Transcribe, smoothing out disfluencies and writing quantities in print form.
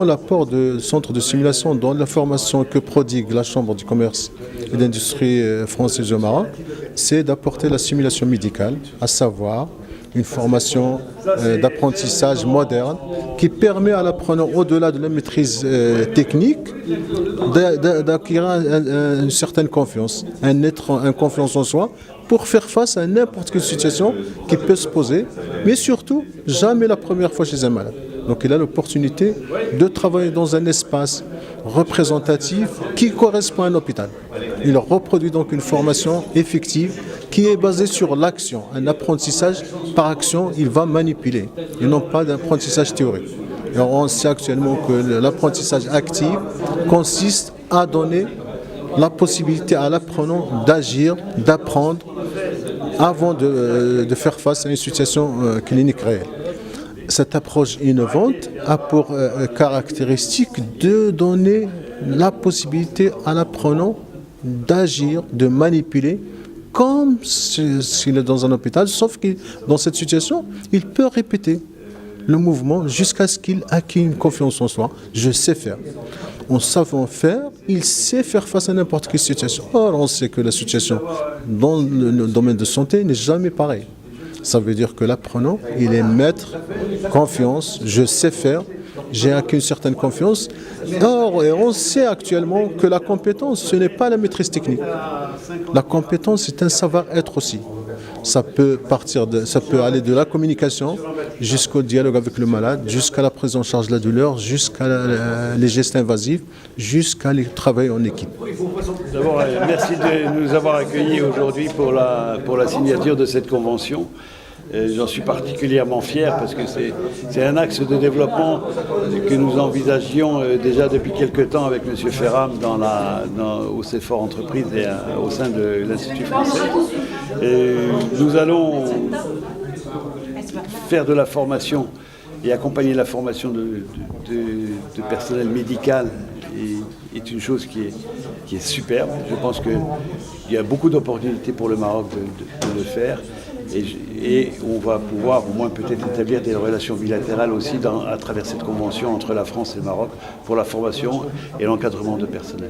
L'apport de centres de simulation dans la formation que prodigue la Chambre du commerce et d'industrie française au Maroc, c'est d'apporter la simulation médicale, à savoir une formation d'apprentissage moderne qui permet à l'apprenant, au-delà de la maîtrise technique, d'acquérir une certaine confiance, une confiance en soi pour faire face à n'importe quelle situation qui peut se poser, mais surtout jamais la première fois chez un malade. Donc il a l'opportunité de travailler dans un espace représentatif qui correspond à un hôpital. Il reproduit donc une formation effective qui est basée sur l'action, un apprentissage par action, il va manipuler, et non pas d'apprentissage théorique. Alors on sait actuellement que l'apprentissage actif consiste à donner la possibilité à l'apprenant d'agir, d'apprendre avant de faire face à une situation clinique réelle. Cette approche innovante a pour caractéristique de donner la possibilité à l'apprenant d'agir, de manipuler, comme s'il est dans un hôpital, sauf que dans cette situation, il peut répéter le mouvement jusqu'à ce qu'il acquiert une confiance en soi. Je sais faire. En savant faire, il sait faire face à n'importe quelle situation. Or, on sait que la situation dans le domaine de santé n'est jamais pareille. Ça veut dire que l'apprenant, il est maître, confiance, je sais faire, j'ai acquis une certaine confiance. Or, on sait actuellement que la compétence, ce n'est pas la maîtrise technique. La compétence, c'est un savoir-être aussi. Ça peut aller de la communication jusqu'au dialogue avec le malade, jusqu'à la prise en charge de la douleur, jusqu'à les gestes invasifs, jusqu'à le travail en équipe. D'abord, merci de nous avoir accueillis aujourd'hui pour la signature de cette convention. J'en suis particulièrement fier parce que c'est un axe de développement que nous envisagions déjà depuis quelques temps avec M. Ferram au CEFOR Entreprise et au sein de l'Institut français. Nous allons faire de la formation et accompagner la formation de personnel médical est une chose qui est superbe. Je pense qu'il y a beaucoup d'opportunités pour le Maroc de le faire. Et on va pouvoir au moins peut-être établir des relations bilatérales aussi à travers cette convention entre la France et le Maroc pour la formation et l'encadrement de personnel.